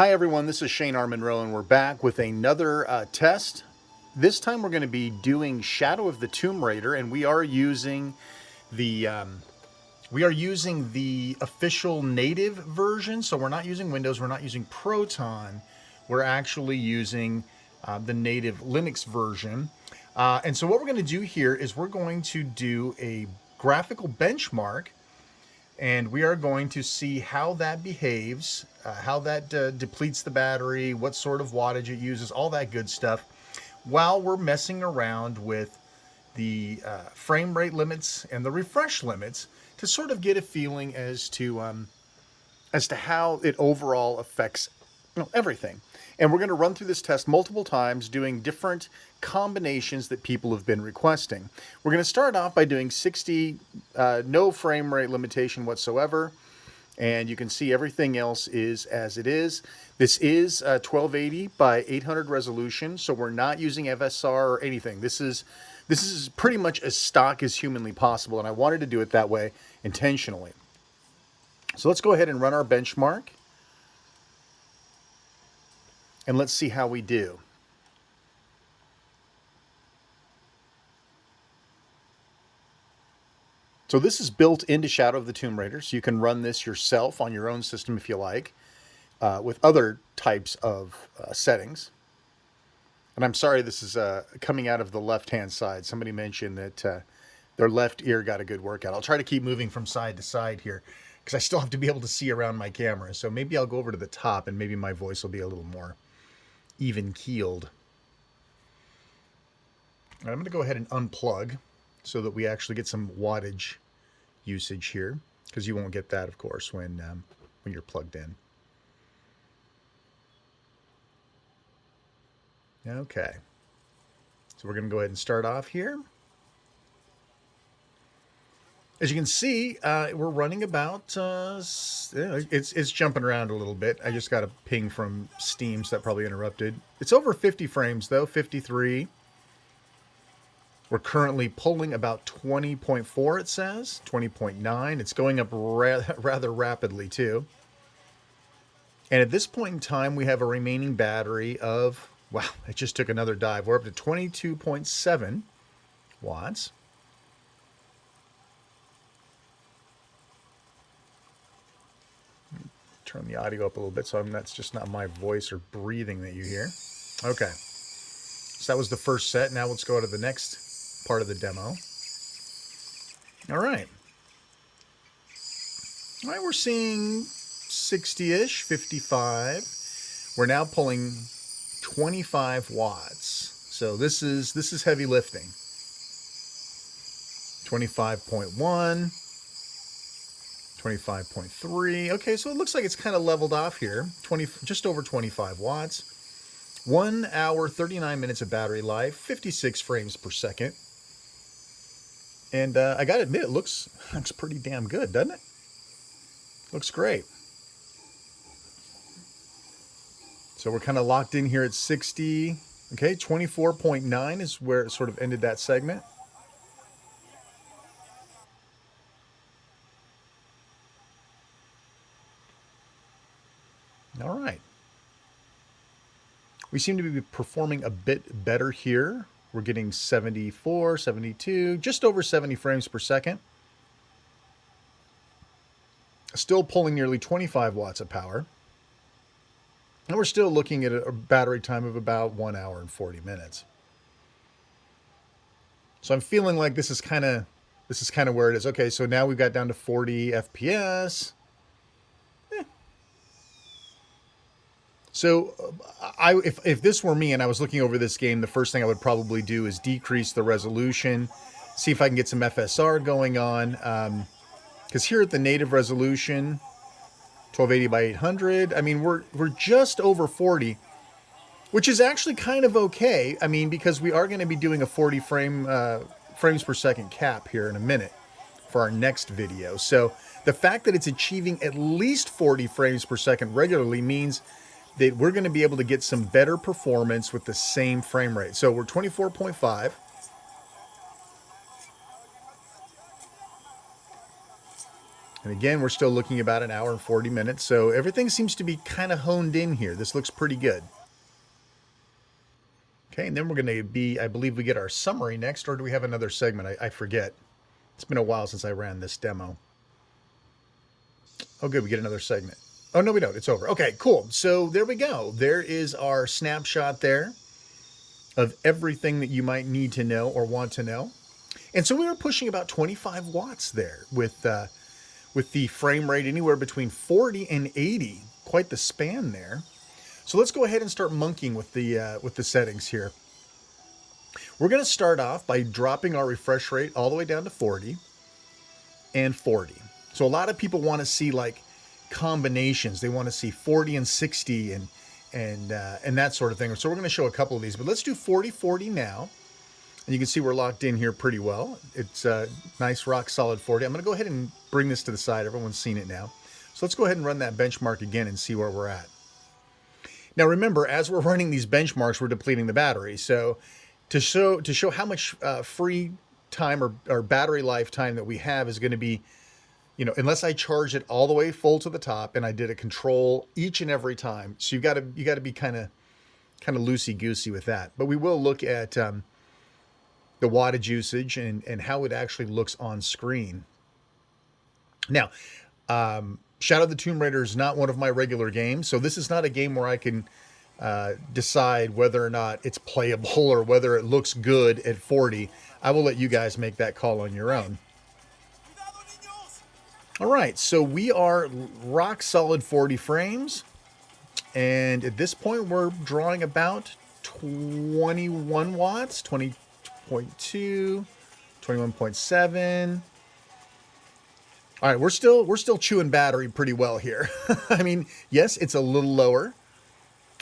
Hi everyone, this is Shane R. Monroe and we're back with another test. This time we're going to be doing Shadow of the Tomb Raider, and we are using the official native version. So we're not using Windows, we're not using Proton, we're actually using the native Linux version. And so what we're going to do here is we're going to do a graphical benchmark, and we are going to see how that behaves, how that depletes the battery, what sort of wattage it uses, all that good stuff, while we're messing around with the frame rate limits and the refresh limits to sort of get a feeling as to how it overall affects everything. And we're going to run through this test multiple times, doing different combinations that people have been requesting. We're going to start off by doing 60, no frame rate limitation whatsoever. And you can see everything else is as it is. This is 1280 by 800 resolution, so we're not using FSR or anything. This is pretty much as stock as humanly possible, and I wanted to do it that way intentionally. So let's go ahead and run our benchmark, and let's see how we do. So this is built into Shadow of the Tomb Raider, so you can run this yourself on your own system if you like, with other types of settings. And I'm sorry this is coming out of the left-hand side. Somebody mentioned that their left ear got a good workout. I'll try to keep moving from side to side here, because I still have to be able to see around my camera. So maybe I'll go over to the top, and maybe my voice will be a little more even-keeled. All right, I'm going to go ahead and unplug so that we actually get some wattage usage here, because you won't get that, of course, when you're plugged in. Okay, so we're going to go ahead and start off here. As you can see, we're running about, it's jumping around a little bit. I just got a ping from Steam, so that probably interrupted. It's over 50 frames, though, 53. We're currently pulling about 20.4, it says, 20.9. It's going up rather rapidly, too. And at this point in time, we have a remaining battery of, wow, it just took another dive. We're up to 22.7 watts. Turn the audio up a little bit so that's just not my voice or breathing that you hear. Okay. So that was the first set. Now let's go to the next part of the demo. All right. All right, we're seeing 60-ish, 55. We're now pulling 25 watts. So this is heavy lifting. 25.1, 25.3. Okay, so it looks like it's kind of leveled off here. Just over 25 watts. 1 hour, 39 minutes of battery life, 56 frames per second. And I got to admit, it looks pretty damn good, doesn't it? Looks great. So we're kind of locked in here at 60. Okay, 24.9 is where it sort of ended that segment. All right. We seem to be performing a bit better here. We're getting 74, 72, just over 70 frames per second. Still pulling nearly 25 watts of power. And we're still looking at a battery time of about 1 hour and 40 minutes. So I'm feeling like this is kind of where it is. Okay, so now we've got down to 40 FPS. So if this were me and I was looking over this game, the first thing I would probably do is decrease the resolution, see if I can get some FSR going on. Because here at the native resolution, 1280 by 800, I mean, we're just over 40, which is actually kind of okay. I mean, because we are going to be doing a 40 frames per second cap here in a minute for our next video. So the fact that it's achieving at least 40 frames per second regularly means that we're going to be able to get some better performance with the same frame rate. So we're 24.5. And again, we're still looking about an hour and 40 minutes. So everything seems to be kind of honed in here. This looks pretty good. Okay, and then we're going to be, I believe we get our summary next, or do we have another segment? I forget. It's been a while since I ran this demo. Oh, good, we get another segment. Oh, no, we don't. It's over. Okay, cool. So there we go. There is our snapshot there of everything that you might need to know or want to know. And so we were pushing about 25 watts there with the frame rate anywhere between 40 and 80. Quite the span there. So let's go ahead and start monkeying with the settings here. We're going to start off by dropping our refresh rate all the way down to 40 and 40. So a lot of people want to see like combinations. They want to see 40 and 60 and that sort of thing. So we're going to show a couple of these, but let's do 40-40 now. And you can see we're locked in here pretty well. It's a nice rock solid 40. I'm going to go ahead and bring this to the side. Everyone's seen it now. So let's go ahead and run that benchmark again and see where we're at. Now remember, as we're running these benchmarks, we're depleting the battery. So to show how much free time or battery lifetime that we have is going to be, you know, unless I charge it all the way full to the top and I did a control each and every time. So you got to be kind of loosey-goosey with that. But we will look at the wattage usage and how it actually looks on screen. Now, Shadow of the Tomb Raider is not one of my regular games, so this is not a game where I can decide whether or not it's playable or whether it looks good at 40. I will let you guys make that call on your own. All right, so we are rock solid 40 frames, and at this point we're drawing about 21 watts, 20.2, 21.7. All right, we're still chewing battery pretty well here. I mean, yes, it's a little lower,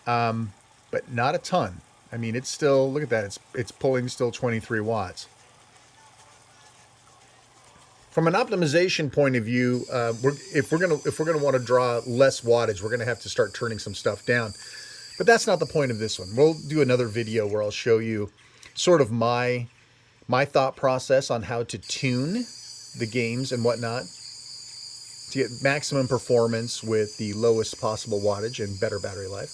but not a ton. I mean, it's still, look at that, it's pulling still 23 watts. From an optimization point of view, if we're gonna want to draw less wattage, we're gonna have to start turning some stuff down. But that's not the point of this one. We'll do another video where I'll show you sort of my thought process on how to tune the games and whatnot to get maximum performance with the lowest possible wattage and better battery life.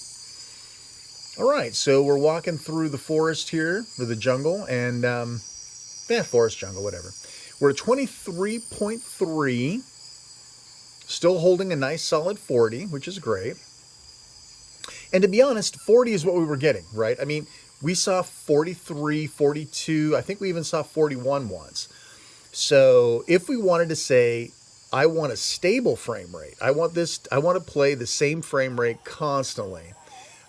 All right, so we're walking through the forest here, or the jungle, and forest, jungle, whatever. We're at 23.3, still holding a nice solid 40, which is great. And to be honest, 40 is what we were getting, right? I mean, we saw 43, 42, I think we even saw 41 once. So if we wanted to say, I want a stable frame rate, I want to play the same frame rate constantly.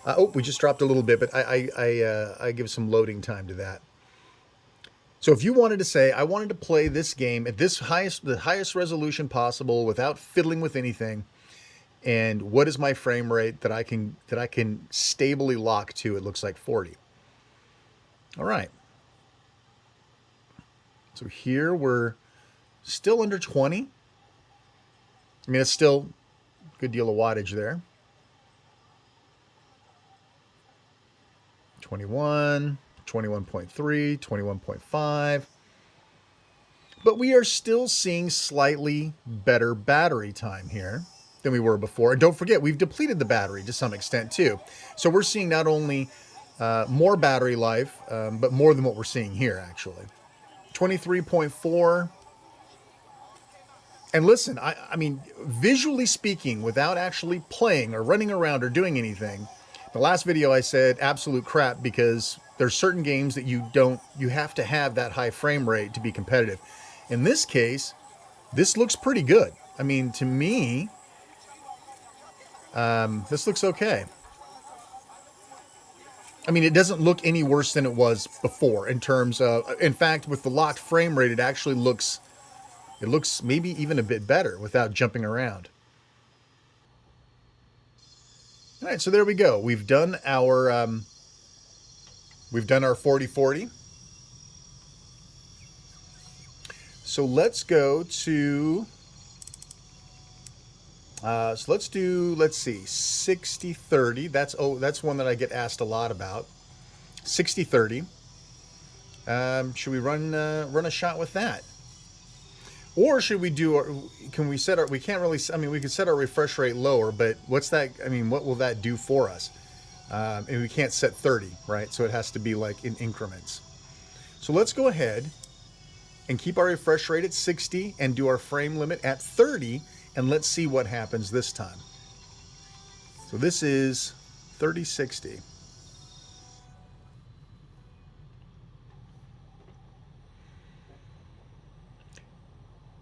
Oh, we just dropped a little bit, but I give some loading time to that. So if you wanted to say, I wanted to play this game at the highest resolution possible without fiddling with anything, and what is my frame rate that I can stably lock to, it looks like 40. All right. So here we're still under 20. I mean, it's still a good deal of wattage there. 21, 21.3, 21.5. But we are still seeing slightly better battery time here than we were before. And don't forget, we've depleted the battery to some extent too. So we're seeing not only more battery life, but more than what we're seeing here actually. 23.4. And listen, I mean, visually speaking, without actually playing or running around or doing anything, the last video I said absolute crap because there's certain games that you have to have that high frame rate to be competitive. In this case, this looks pretty good. I mean, to me, this looks okay. I mean, it doesn't look any worse than it was before in terms of, in fact, with the locked frame rate, it actually looks maybe even a bit better without jumping around. All right, so there we go. We've done our 40-40. So let's go to let's see, 60-30. That's one that I get asked a lot about. 60-30. Should we run a shot with that? Or should we do, can we set our, we can't really, I mean, we could set our refresh rate lower, but what's that, I mean, what will that do for us? And we can't set 30, right? So it has to be like in increments. So let's go ahead and keep our refresh rate at 60 and do our frame limit at 30, and let's see what happens this time. So this is 3060.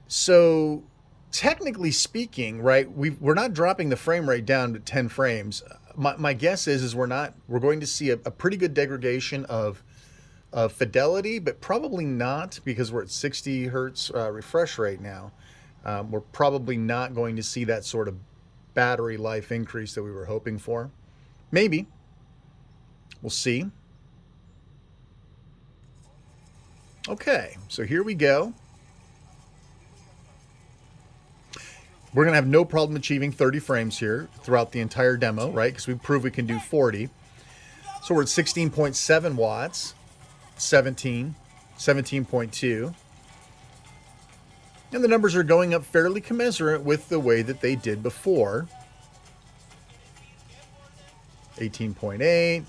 So technically speaking, right, we're not dropping the frame rate down to 10 frames. My guess is we're going to see a pretty good degradation of fidelity, but probably not, because we're at 60 hertz refresh rate now. We're probably not going to see that sort of battery life increase that we were hoping for. Maybe. We'll see. Okay, so here we go. We're going to have no problem achieving 30 frames here throughout the entire demo, right? Because we proved we can do 40. So we're at 16.7 watts, 17, 17.2. And the numbers are going up fairly commensurate with the way that they did before. 18.8.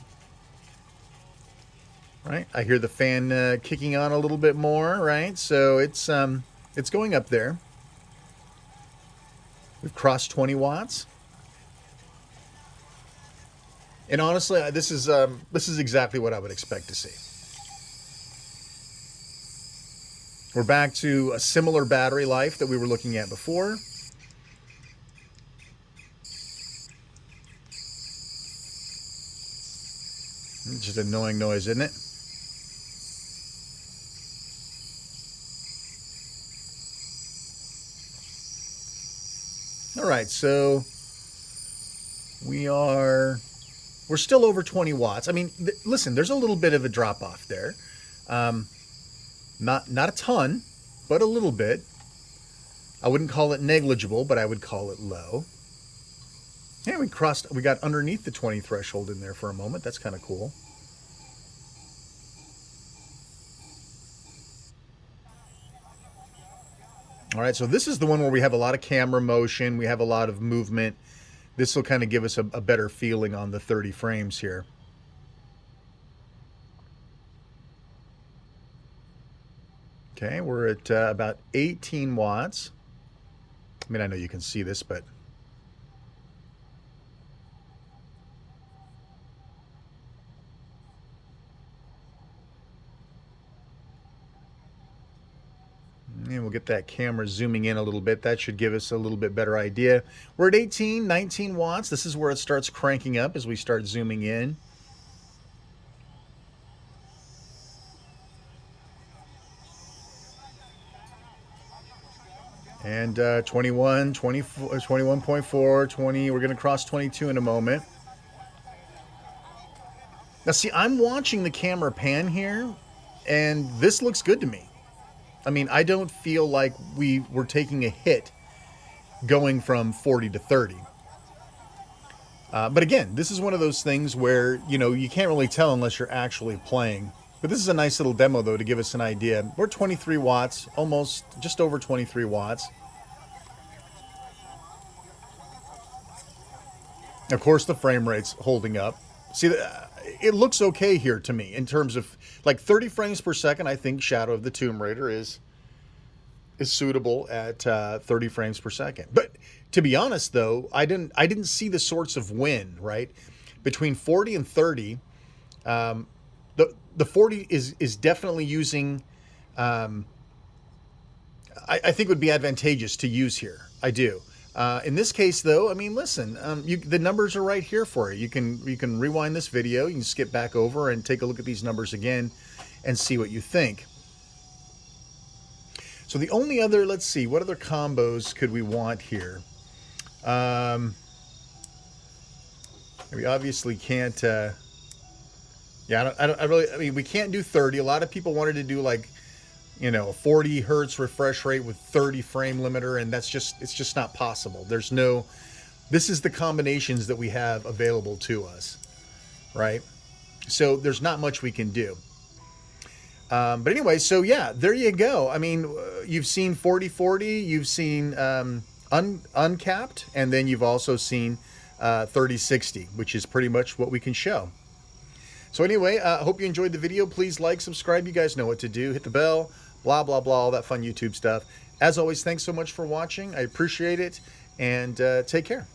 Right? I hear the fan kicking on a little bit more, right? So it's going up there. We've crossed 20 watts. And honestly, this is exactly what I would expect to see. We're back to a similar battery life that we were looking at before. Just an annoying noise, isn't it? All right, so we're still over 20 watts. I mean, listen, there's a little bit of a drop off there. Not a ton, but a little bit. I wouldn't call it negligible, but I would call it low. Yeah, we got underneath the 20 threshold in there for a moment. That's kind of cool. All right, so this is the one where we have a lot of camera motion. We have a lot of movement. This will kind of give us a better feeling on the 30 frames here. Okay, we're at about 18 watts. I mean, I know you can see this, but and we'll get that camera zooming in a little bit. That should give us a little bit better idea. We're at 18, 19 watts. This is where it starts cranking up as we start zooming in. And 21, 24, 21.4, 20. We're going to cross 22 in a moment. Now, see, I'm watching the camera pan here, and this looks good to me. I mean, I don't feel like we were taking a hit going from 40 to 30. But again, this is one of those things where, you know, you can't really tell unless you're actually playing. But this is a nice little demo, though, to give us an idea. We're 23 watts, almost just over 23 watts. Of course, the frame rate's holding up. See, it looks okay here to me in terms of like 30 frames per second. I think Shadow of the Tomb Raider is suitable at 30 frames per second. But to be honest, though, I didn't see the sorts of win, right? Between 40 and 30, the 40 is definitely using. I think would be advantageous to use here. I do. In this case, though, I mean, listen, the numbers are right here for you. You can rewind this video, you can skip back over and take a look at these numbers again and see what you think. So the only other, let's see, what other combos could we want here? We obviously can't, yeah, I mean, we can't do 30. A lot of people wanted to do like, you know, a 40 hertz refresh rate with 30 frame limiter, and it's just not possible. This is the combinations that we have available to us, right? So there's not much we can do. But anyway, so yeah, there you go. I mean, you've seen 40/40, you've seen uncapped, and then you've also seen 30/60, which is pretty much what we can show. So anyway, I hope you enjoyed the video. Please like, subscribe. You guys know what to do. Hit the bell, blah, blah, blah, all that fun YouTube stuff. As always, thanks so much for watching. I appreciate it, and take care.